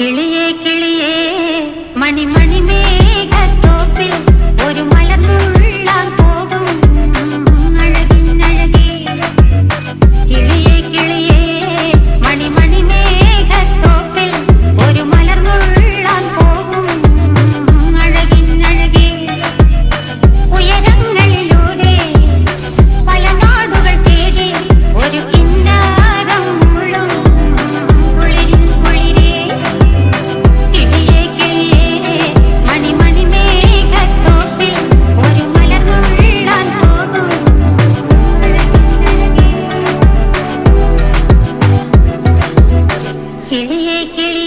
കിളിയേ കിളിയേ മണിമണി മേഘത്തോപ്പിൽ ഒരു മലർന്നുള്ളാൻ പോകും അഴകിനഴകേ. കിളിയേ കിളിയേ മണിമണി മേഘത്തോപ്പിൽ ഒരു മലർന്നുള്ളാൻ പോകും അഴകിനഴകേ. ഉയരങ്ങളിലൂടെ പല നാടുകൾ തേടി ഒരു കിന്നാരം മുഴും കുളിരിൻ കുളിരേ. കിളിയേ കിളിയേ മണിമണി മേഘത്തോപ്പിൽ ഒരു മലർന്നുള്ളാൻ പോകും അഴകിനഴകേ. കിളിയേ കിളിയേ